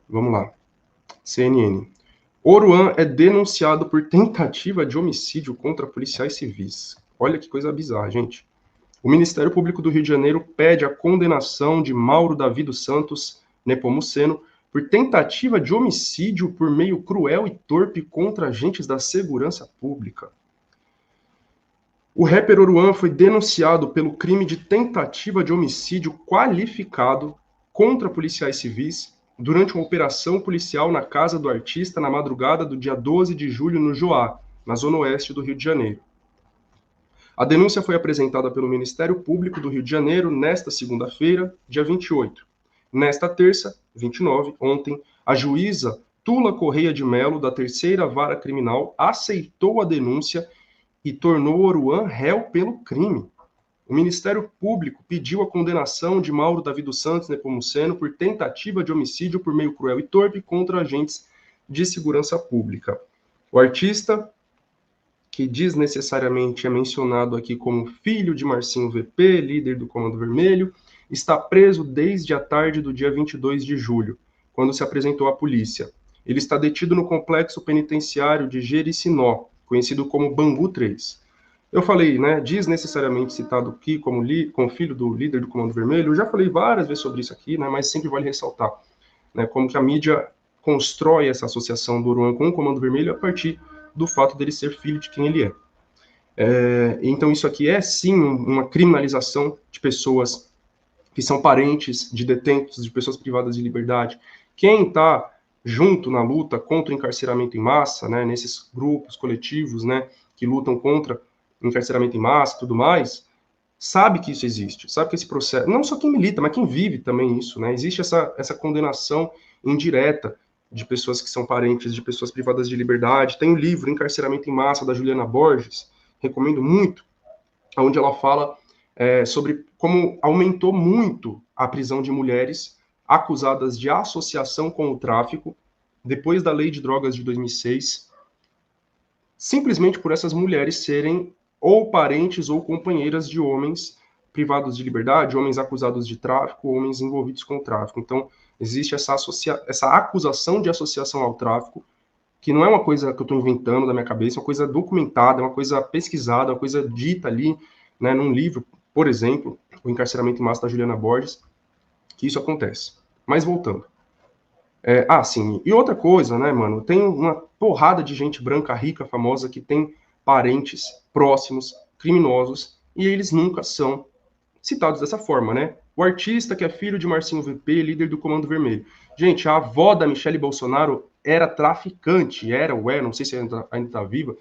Vamos lá. CNN. Oruan é denunciado por tentativa de homicídio contra policiais civis. Olha que coisa bizarra, gente. O Ministério Público do Rio de Janeiro pede a condenação de Mauro Davi dos Santos Nepomuceno por tentativa de homicídio por meio cruel e torpe contra agentes da segurança pública. O rapper Oruan foi denunciado pelo crime de tentativa de homicídio qualificado contra policiais civis durante uma operação policial na casa do artista na madrugada do dia 12 de julho no Joá, na zona oeste do Rio de Janeiro. A denúncia foi apresentada pelo Ministério Público do Rio de Janeiro nesta segunda-feira, dia 28. Nesta terça, 29, ontem, a juíza Tula Correia de Melo, da Terceira Vara Criminal, aceitou a denúncia e tornou Oruan réu pelo crime. O Ministério Público pediu a condenação de Mauro Davi dos Santos Nepomuceno por tentativa de homicídio por meio cruel e torpe contra agentes de segurança pública. O artista, que desnecessariamente é mencionado aqui como filho de Marcinho VP, líder do Comando Vermelho, está preso desde a tarde do dia 22 de julho, quando se apresentou à polícia. Ele está detido no complexo penitenciário de Jericinó, conhecido como Bangu 3. Eu falei, né, desnecessariamente citado aqui como filho do líder do Comando Vermelho, eu já falei várias vezes sobre isso aqui, né, mas sempre vale ressaltar, né, como que a mídia constrói essa associação do Oruan com o Comando Vermelho a partir do fato dele ser filho de quem ele é. Então isso aqui é sim uma criminalização de pessoas que são parentes de detentos, de pessoas privadas de liberdade. Quem está junto na luta contra o encarceramento em massa, né, nesses grupos coletivos, né, que lutam contra o encarceramento em massa e tudo mais, sabe que isso existe, sabe que esse processo, não só quem milita, mas quem vive também isso, né, existe essa condenação indireta de pessoas que são parentes de pessoas privadas de liberdade. Tem o livro Encarceramento em Massa, da Juliana Borges, recomendo muito, onde ela fala sobre como aumentou muito a prisão de mulheres acusadas de associação com o tráfico depois da Lei de Drogas de 2006, simplesmente por essas mulheres serem ou parentes ou companheiras de homens privados de liberdade, homens acusados de tráfico, homens envolvidos com o tráfico. Então, existe essa acusação de associação ao tráfico, que não é uma coisa que eu estou inventando da minha cabeça, é uma coisa documentada, é uma coisa pesquisada, uma coisa dita ali, né, num livro, por exemplo, O Encarceramento em Massa, da Juliana Borges, que isso acontece. Mas voltando. Sim, e outra coisa, né, mano, tem uma porrada de gente branca, rica, famosa, que tem parentes próximos, criminosos, e eles nunca são citados dessa forma, né? O artista que é filho de Marcinho VP, líder do Comando Vermelho. Gente, a avó da Michelle Bolsonaro era traficante, não sei se ainda está viva.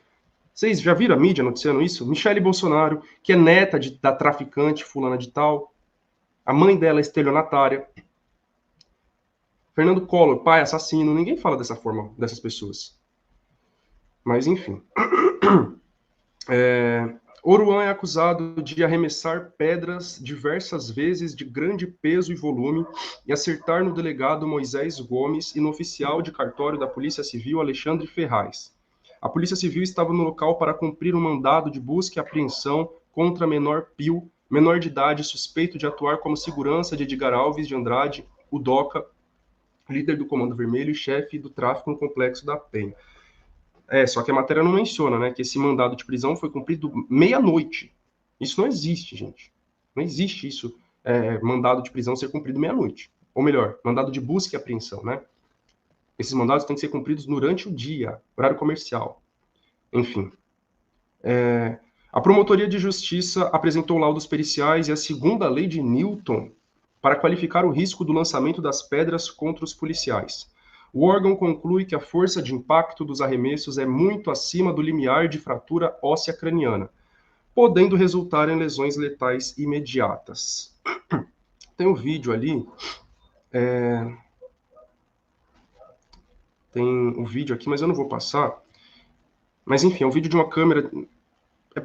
Vocês já viram a mídia noticiando isso? Michelle Bolsonaro, que é neta da traficante fulana de tal, a mãe dela é estelionatária. Fernando Collor, pai assassino, ninguém fala dessa forma dessas pessoas. Mas, enfim. Oruan é acusado de arremessar pedras diversas vezes de grande peso e volume e acertar no delegado Moisés Gomes e no oficial de cartório da Polícia Civil Alexandre Ferraz. A Polícia Civil estava no local para cumprir um mandado de busca e apreensão contra menor Pio, menor de idade, suspeito de atuar como segurança de Edgar Alves de Andrade, o DOCA, líder do Comando Vermelho e chefe do tráfico no Complexo da Penha. Só que a matéria não menciona, né, que esse mandado de prisão foi cumprido meia-noite. Isso não existe, gente. Não existe isso, mandado de prisão ser cumprido meia-noite. Ou melhor, mandado de busca e apreensão, né? Esses mandados têm que ser cumpridos durante o dia, horário comercial. Enfim. A Promotoria de Justiça apresentou laudos periciais e a segunda lei de Newton para qualificar o risco do lançamento das pedras contra os policiais. O órgão conclui que a força de impacto dos arremessos é muito acima do limiar de fratura óssea craniana, podendo resultar em lesões letais imediatas. Tem um vídeo ali, tem um vídeo aqui, mas eu não vou passar. Mas enfim, é um vídeo de uma câmera.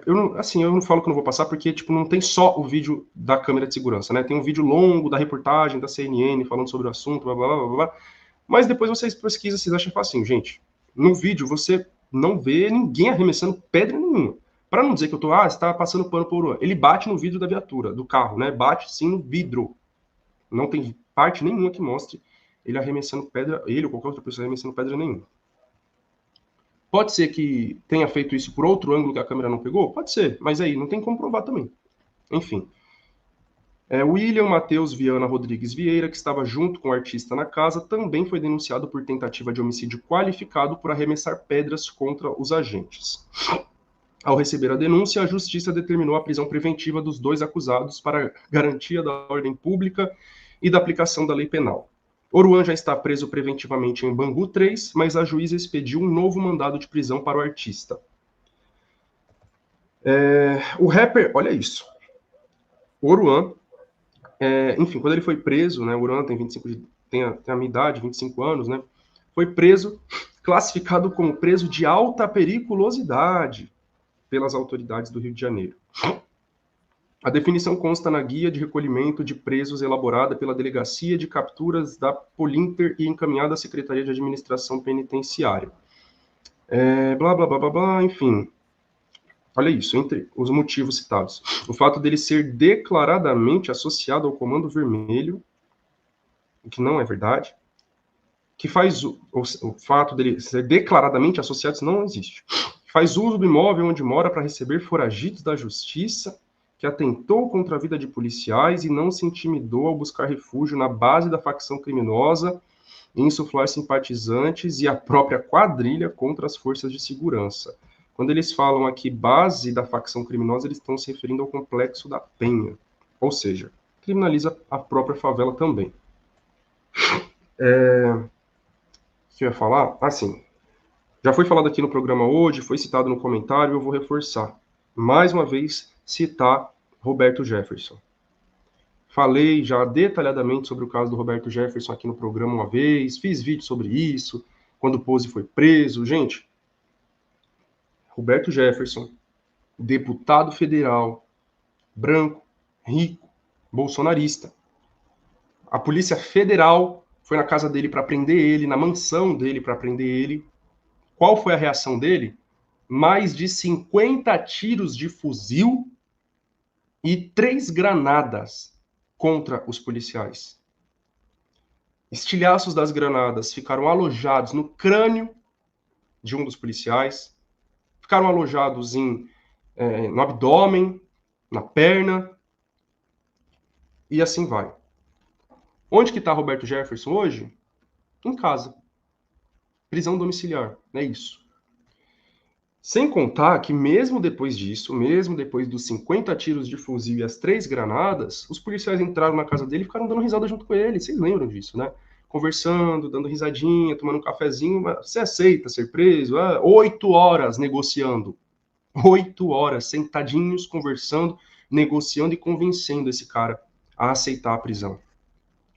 Eu não falo que eu não vou passar porque tipo, não tem só o vídeo da câmera de segurança, né? Tem um vídeo longo da reportagem da CNN falando sobre o assunto, blá, blá, blá, blá, blá. Mas depois vocês pesquisam, vocês acham facinho, gente. No vídeo você não vê ninguém arremessando pedra nenhuma. Para não dizer que você está passando pano por Oruan. Ele bate no vidro da viatura, do carro, né? Bate sim no vidro. Não tem parte nenhuma que mostre ele arremessando pedra, ele ou qualquer outra pessoa arremessando pedra nenhuma. Pode ser que tenha feito isso por outro ângulo que a câmera não pegou? Pode ser, mas aí não tem como provar também. Enfim. William Matheus Viana Rodrigues Vieira, que estava junto com o artista na casa, também foi denunciado por tentativa de homicídio qualificado por arremessar pedras contra os agentes. Ao receber a denúncia, a Justiça determinou a prisão preventiva dos dois acusados para garantia da ordem pública e da aplicação da lei penal. Oruan já está preso preventivamente em Bangu 3, mas a juíza expediu um novo mandado de prisão para o artista. O rapper, olha isso. Oruan, enfim, quando ele foi preso, né, Oruan tem a minha idade, 25 anos, né, foi preso, classificado como preso de alta periculosidade pelas autoridades do Rio de Janeiro. A definição consta na guia de recolhimento de presos elaborada pela Delegacia de Capturas da Polinter e encaminhada à Secretaria de Administração Penitenciária. Blá, blá, blá, blá, blá, enfim. Olha isso, entre os motivos citados. O fato dele ser declaradamente associado ao Comando Vermelho, o que não é verdade, que faz o fato dele ser declaradamente associado, isso não existe. Faz uso do imóvel onde mora para receber foragidos da justiça, que atentou contra a vida de policiais e não se intimidou ao buscar refúgio na base da facção criminosa e insuflar simpatizantes e a própria quadrilha contra as forças de segurança. Quando eles falam aqui base da facção criminosa, eles estão se referindo ao Complexo da Penha, ou seja, criminaliza a própria favela também. O que eu ia falar? Assim, já foi falado aqui no programa hoje, foi citado no comentário, eu vou reforçar. Mais uma vez, citar Roberto Jefferson. Falei já detalhadamente sobre o caso do Roberto Jefferson aqui no programa uma vez, fiz vídeo sobre isso, quando o Pose foi preso. Gente, Roberto Jefferson, deputado federal, branco, rico, bolsonarista. A Polícia Federal foi na casa dele para prender ele, na mansão dele para prender ele. Qual foi a reação dele? Mais de 50 tiros de fuzil e 3 granadas contra os policiais. Estilhaços das granadas ficaram alojados no crânio de um dos policiais, ficaram alojados no abdômen, na perna, e assim vai. Onde que está Roberto Jefferson hoje? Em casa. Prisão domiciliar, é isso. Sem contar que mesmo depois disso, mesmo depois dos 50 tiros de fuzil e as 3 granadas, os policiais entraram na casa dele e ficaram dando risada junto com ele. Vocês lembram disso, né? Conversando, dando risadinha, tomando um cafezinho. Você aceita ser preso? 8 horas negociando. 8 horas sentadinhos, conversando, negociando e convencendo esse cara a aceitar a prisão.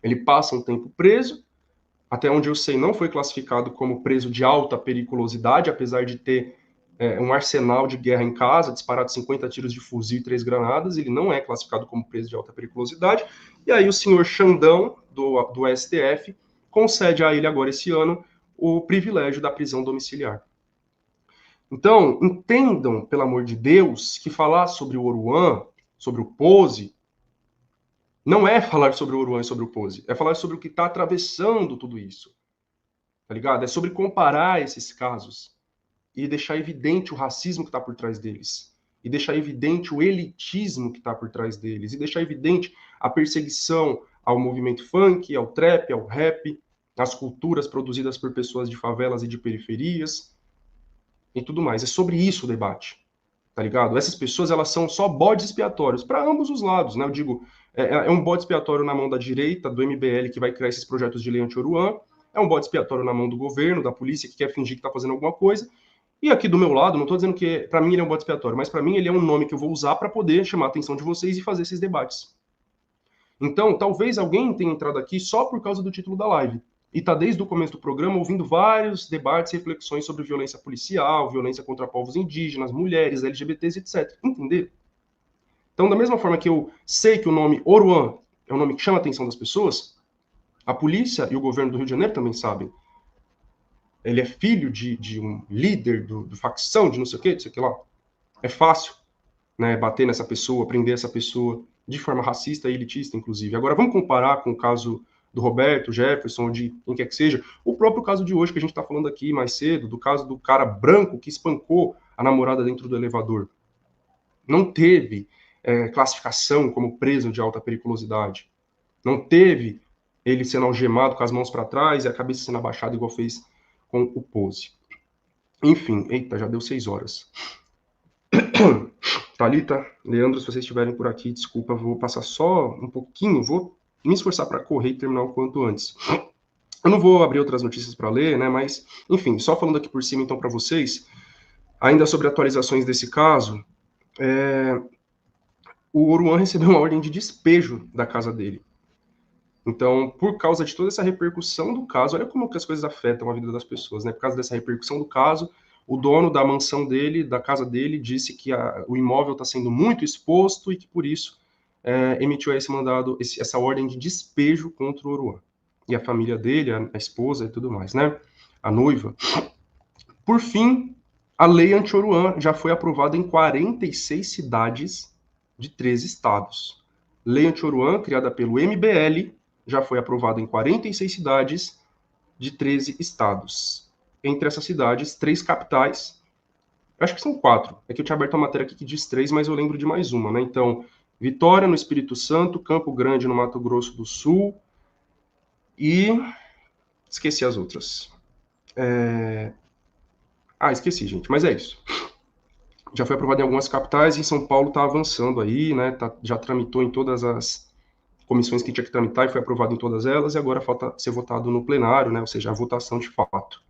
Ele passa um tempo preso, até onde eu sei não foi classificado como preso de alta periculosidade, apesar de ter um arsenal de guerra em casa, disparado 50 tiros de fuzil e 3 granadas, ele não é classificado como preso de alta periculosidade. E aí o senhor Xandão, do STF, concede a ele agora esse ano o privilégio da prisão domiciliar. Então, entendam, pelo amor de Deus, que falar sobre o Oruan, sobre o Pose, não é falar sobre o Oruan e sobre o Pose, é falar sobre o que está atravessando tudo isso. Tá ligado? É sobre comparar esses casos e deixar evidente o racismo que está por trás deles, e deixar evidente o elitismo que está por trás deles, e deixar evidente a perseguição ao movimento funk, ao trap, ao rap, às culturas produzidas por pessoas de favelas e de periferias, e tudo mais. É sobre isso o debate, tá ligado? Essas pessoas, elas são só bodes expiatórios, para ambos os lados, né? Eu digo, é um bode expiatório na mão da direita, do MBL, que vai criar esses projetos de lei anti-Oruan, é um bode expiatório na mão do governo, da polícia, que quer fingir que está fazendo alguma coisa. E aqui do meu lado, não estou dizendo que para mim ele é um bode expiatório, mas para mim ele é um nome que eu vou usar para poder chamar a atenção de vocês e fazer esses debates. Então, talvez alguém tenha entrado aqui só por causa do título da live e está desde o começo do programa ouvindo vários debates e reflexões sobre violência policial, violência contra povos indígenas, mulheres, LGBTs, etc. Entender? Então, da mesma forma que eu sei que o nome Oruan é um nome que chama a atenção das pessoas, a polícia e o governo do Rio de Janeiro também sabem. Ele é filho de um líder do facção, de não sei o que lá. É fácil, né, bater nessa pessoa, prender essa pessoa de forma racista e elitista, inclusive. Agora, vamos comparar com o caso do Roberto, Jefferson, de quem quer que seja. O próprio caso de hoje, que a gente está falando aqui mais cedo, do caso do cara branco que espancou a namorada dentro do elevador. Não teve classificação como preso de alta periculosidade. Não teve ele sendo algemado com as mãos para trás e a cabeça sendo abaixada, igual fez com o Pose. Enfim, eita, já deu 6 horas. Thalita, Leandro, se vocês estiverem por aqui, desculpa, vou passar só um pouquinho, vou me esforçar para correr e terminar o quanto antes. Eu não vou abrir outras notícias para ler, né, mas, enfim, só falando aqui por cima, então, para vocês, ainda sobre atualizações desse caso, o Oruan recebeu uma ordem de despejo da casa dele. Então, por causa de toda essa repercussão do caso, olha como que as coisas afetam a vida das pessoas, né? Por causa dessa repercussão do caso, o dono da mansão dele, da casa dele, disse que o imóvel está sendo muito exposto e que, por isso, emitiu esse mandado, essa ordem de despejo contra o Oruan. E a família dele, a esposa e tudo mais, né? A noiva. Por fim, a lei anti-Oruan já foi aprovada em 46 cidades de 13 estados. Lei anti-Oruan, criada pelo MBL, já foi aprovada em 46 cidades de 13 estados. Entre essas cidades, 3 capitais. Acho que são 4. É que eu tinha aberto uma matéria aqui que diz 3, mas eu lembro de mais uma, né? Então, Vitória, no Espírito Santo, Campo Grande, no Mato Grosso do Sul, e esqueci as outras. Esqueci, gente, mas é isso. Já foi aprovado em algumas capitais e São Paulo está avançando aí, né? Já tramitou em todas as comissões que tinha que tramitar e foi aprovado em todas elas, e agora falta ser votado no plenário, né? Ou seja, a votação de fato.